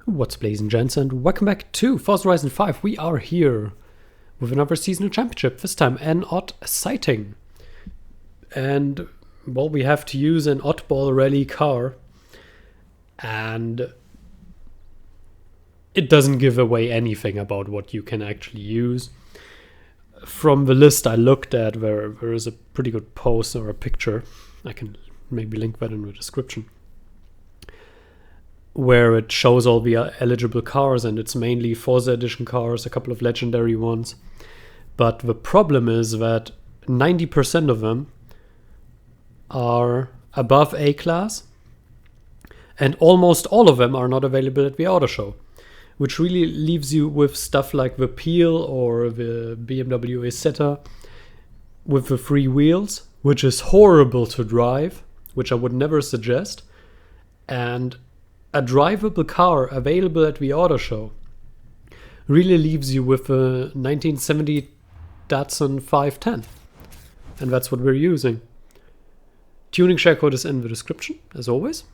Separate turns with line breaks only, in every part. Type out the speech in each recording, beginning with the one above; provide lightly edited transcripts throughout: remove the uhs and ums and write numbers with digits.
What's blazing, gents, and welcome back to Forza Horizon 5. We are here with another seasonal championship, this time an odd sighting. And, well, we have to use an Oddball rally car. And it doesn't give away anything about what you can actually use. From the list I looked at, there is a pretty good post or a picture. I can maybe link that in the description, where it shows all the eligible cars, and it's mainly Forza edition cars, a couple of legendary ones. But the problem is that 90% of them are above A class, and almost all of them are not available at the auto show, which really leaves you with stuff like the Peel or the BMW Isetta with the free wheels, which is horrible to drive, which I would never suggest, and a drivable car available at the auto show really leaves you with a 1970 Datsun 510. And that's what we're using. Tuning share code is in the description, as always.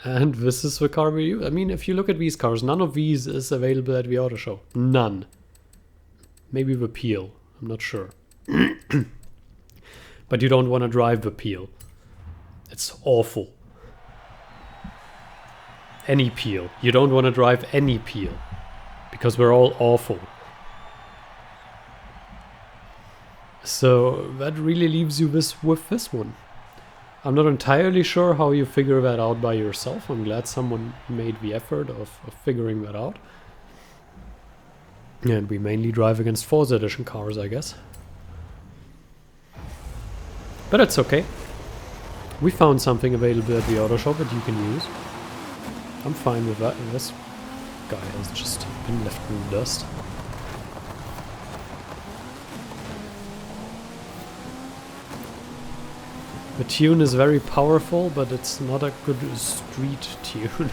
And this is the car we use. I mean, if you look at these cars, none of these is available at the auto show. None. Maybe the Peel. I'm not sure. But you don't want to drive the Peel. It's awful. Any Peel. You don't want to drive any Peel, because we're all awful. So that really leaves you with this one. I'm not entirely sure how you figure that out by yourself. I'm glad someone made the effort of figuring that out. And we mainly drive against Forza edition cars, I guess. But it's okay. We found something available at the auto shop that you can use. I'm fine with that. This guy has just been left in the dust. The tune is very powerful, but it's not a good street tune.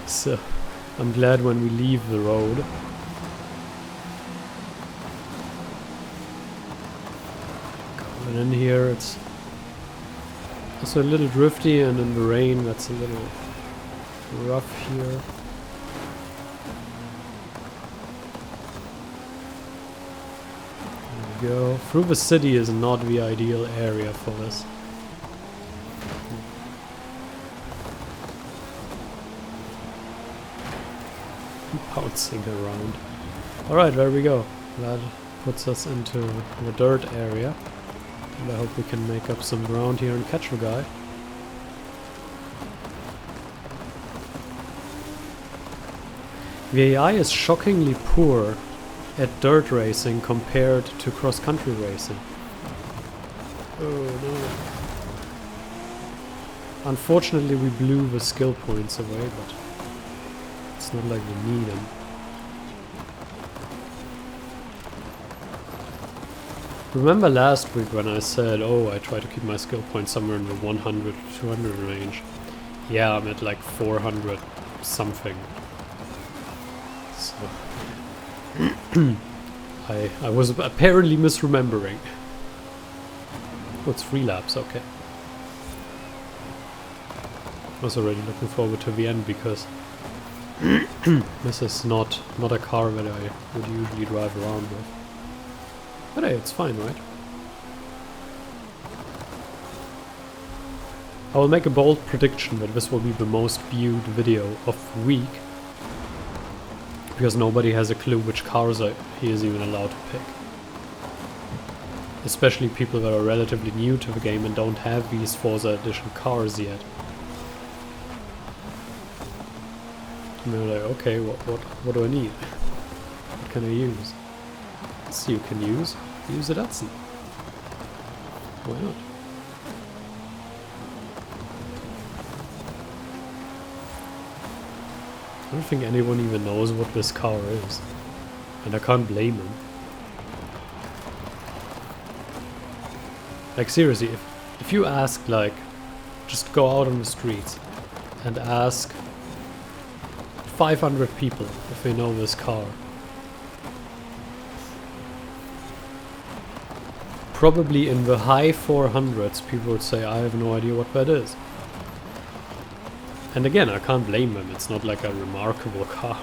So I'm glad when we leave the road. Coming in here, it's also a little drifty, and in the rain that's a little rough here. There we go. Through the city is not the ideal area for this. Bouncing around. Alright, there we go. That puts us into the dirt area. And I hope we can make up some ground here and catch the guy. The AI is shockingly poor at dirt racing compared to cross-country racing. Oh no. Unfortunately, we blew the skill points away, but it's not like we need them. Remember last week when I said, oh, I try to keep my skill points somewhere in the 100 to 200 range? Yeah, I'm at like 400 something. So I was apparently misremembering. Oh, it's 3 laps, okay. I was already looking forward to the end, because this is not a car that I would usually drive around with. But hey, it's fine, right? I will make a bold prediction that this will be the most viewed video of the week, because nobody has a clue which cars he is even allowed to pick. Especially people that are relatively new to the game and don't have these Forza edition cars yet. And they're like, okay, what do I need? What can I use? So you can use a Datsun. Why not? I don't think anyone even knows what this car is, and I can't blame them. Like seriously, if you ask, like, just go out on the streets and ask 500 people if they know this car, probably in the high 400s people would say, I have no idea what that is. And again, I can't blame them, it's not like a remarkable car.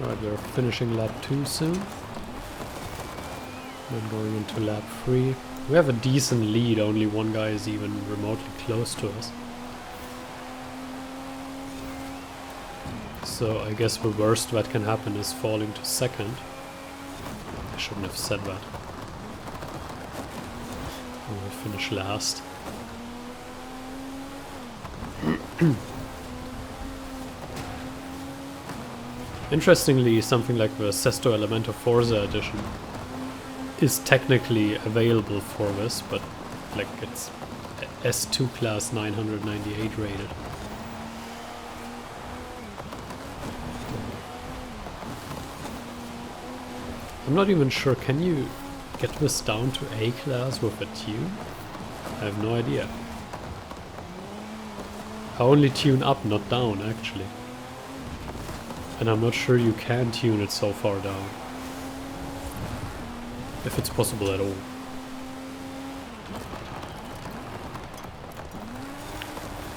Alright, we're finishing lap 2 soon. Then going into lap 3. We have a decent lead, only one guy is even remotely close to us. So I guess the worst that can happen is falling to second. I shouldn't have said that. We'll finish last. Interestingly, something like the Sesto Elemento Forza edition is technically available for this, but like it's S2 class 998 rated. I'm not even sure, can you get this down to A class with a tune? I have no idea. I only tune up, not down, actually. And I'm not sure you can tune it so far down. If it's possible at all.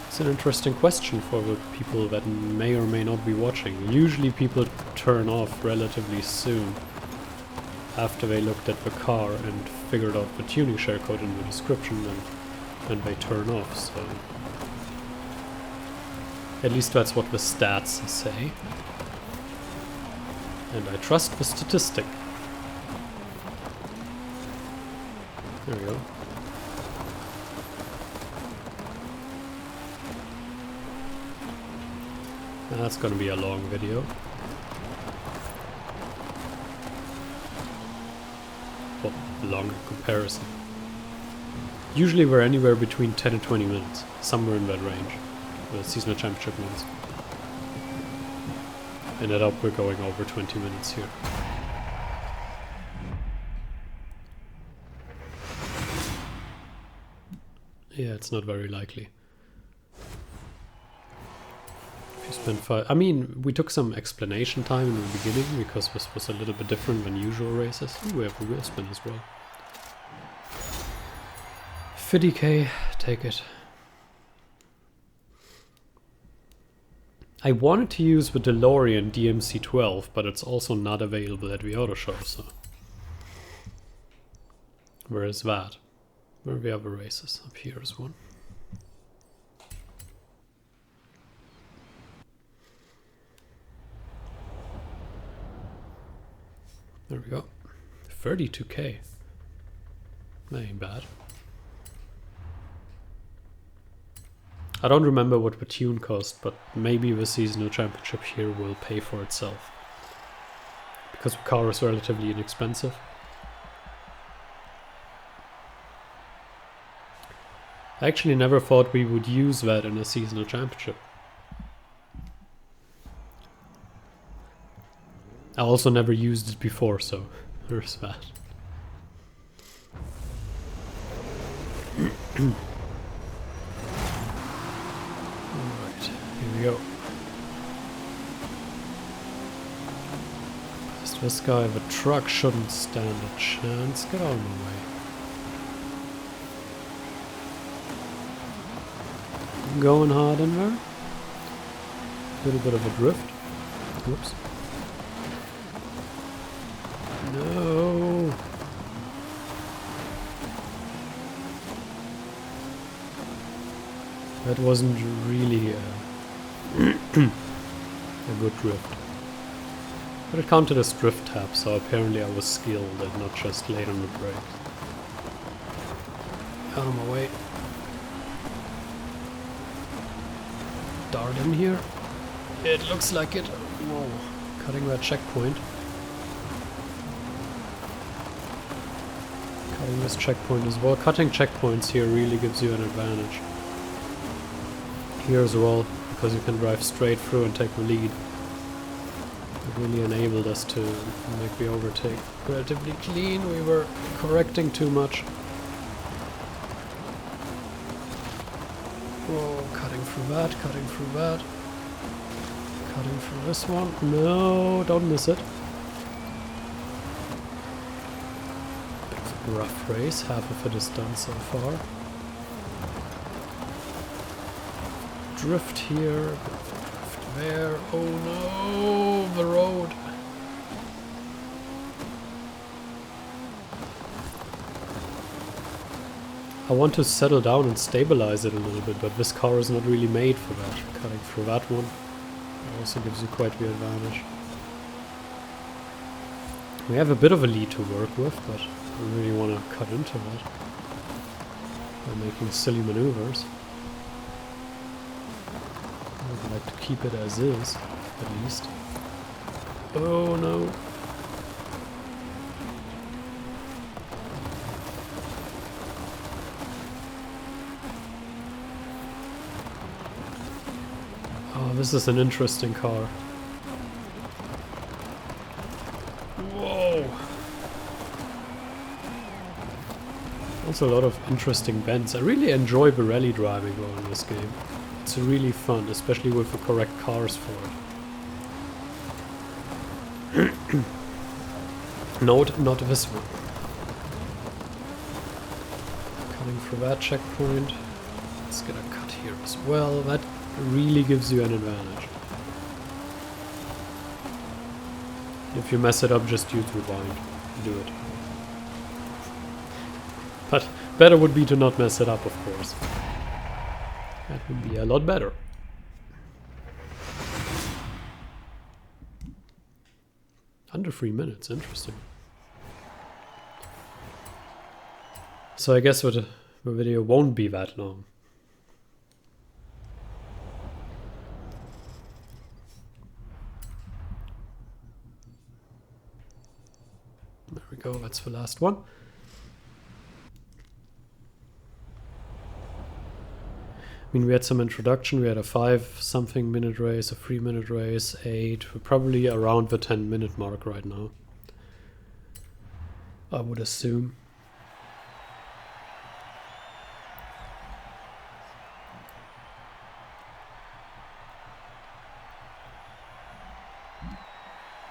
It's an interesting question for the people that may or may not be watching. Usually people turn off relatively soon after they looked at the car and figured out the tuning shellcode in the description, and they turn off, so... At least that's what the stats say. And I trust the statistic. There we go. That's gonna be a long video. Well, long in comparison. Usually we're anywhere between 10 and 20 minutes. Somewhere in that range. The seasonal championship ones. Ended up we're going over 20 minutes here. Yeah, it's not very likely. If you spend 5... I mean, we took some explanation time in the beginning because this was a little bit different than usual races. Ooh, we have a wheel spin as well. 50k, take it. I wanted to use the DeLorean DMC-12, but it's also not available at the auto show, so... Where is that? Where are the other races? Up here is one. There we go. 32k. That ain't bad. I don't remember what the tune cost, but maybe the seasonal championship here will pay for itself. Because the car is relatively inexpensive. I actually never thought we would use that in a seasonal championship. I also never used it before, so there's that. Alright, here we go. Past this guy, the truck shouldn't stand a chance. Get out of my way. Going hard in there. A little bit of a drift. Whoops. No. That wasn't really a good drift. But it counted as drift tap, so apparently I was skilled and not just late on the brakes. Out of my way. Dart in here. It looks like it. Whoa. Cutting that checkpoint. Cutting this checkpoint as well. Cutting checkpoints here really gives you an advantage. Here as well, because you can drive straight through and take the lead. It really enabled us to make the overtake relatively clean. We were correcting too much. Whoa, cutting through that, cutting through that. Cutting through this one. No, don't miss it. rough race. Half of it is done so far. Drift here, drift there. Oh no, the road. I want to settle down and stabilize it a little bit, but this car is not really made for that. Cutting through that one also gives you quite the advantage. We have a bit of a lead to work with, but I really want to cut into it by making silly maneuvers. I would like to keep it as is, at least. Oh no! Oh, this is an interesting car. Whoa! Also a lot of interesting bends. I really enjoy the rally driving though in this game. It's really fun, especially with the correct cars for it. Note, not this one. Cutting through that checkpoint. Let's get a cut here as well. That really gives you an advantage. If you mess it up, just use rewind. Do it. But better would be to not mess it up, of course. That would be a lot better. Under 3 minutes, interesting. So I guess the video won't be that long. There we go, that's the last one. I mean, we had some introduction, we had a 5-something minute race, a 3-minute race, 8, we're probably around the 10-minute mark right now. I would assume.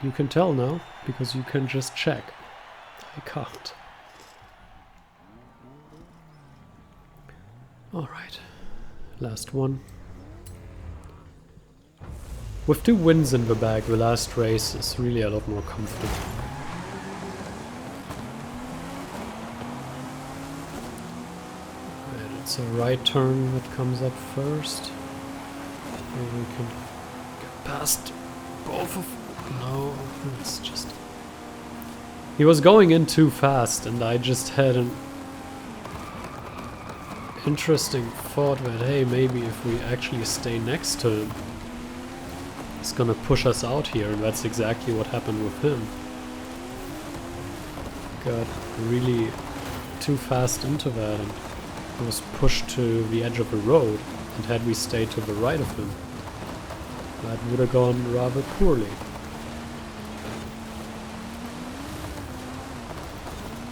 You can tell now, because you can just check. I can't. Alright. Last one. With 2 wins in the bag, the last race is really a lot more comfortable. And it's a right turn that comes up first. And we can get past both of... No, it's just... He was going in too fast and I just had an interesting thought that, hey, maybe if we actually stay next to him, he's gonna push us out here, and that's exactly what happened with him. Got really too fast into that and was pushed to the edge of the road, and had we stayed to the right of him, that would have gone rather poorly.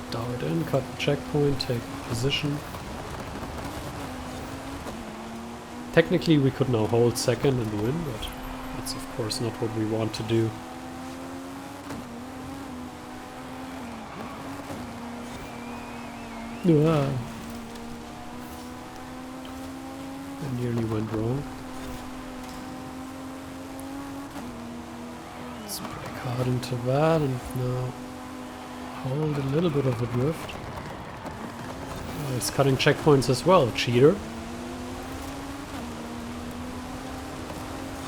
Dart in, cut the checkpoint, take position. Technically we could now hold second and win, but that's of course not what we want to do. Yeah. I nearly went wrong. Let's brake hard into that and now hold a little bit of a drift. Oh, it's cutting checkpoints as well, cheater.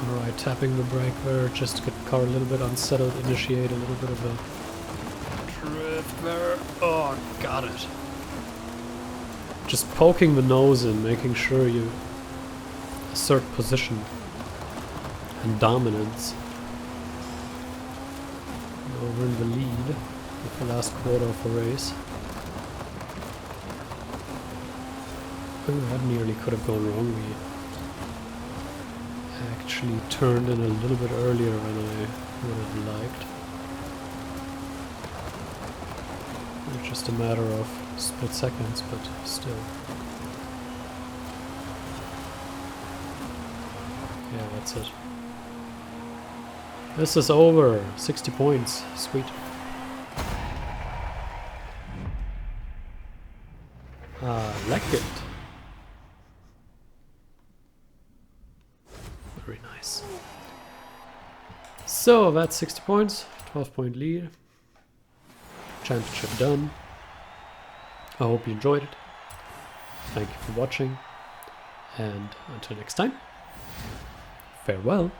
Alright, tapping the brake there just to get the car a little bit unsettled, initiate a little bit of a drift there. Oh, got it. Just poking the nose in, making sure you assert position and dominance. Now we're in the lead with the last quarter of the race. Oh, that nearly could have gone wrong. We actually turned in a little bit earlier than I would have liked. It's just a matter of split seconds, but still. Yeah, that's it. This is over. 60 points. Sweet. Like it. Very nice. So that's 60 points, 12-point lead. Championship done. I hope you enjoyed it. Thank you for watching. And until next time, farewell.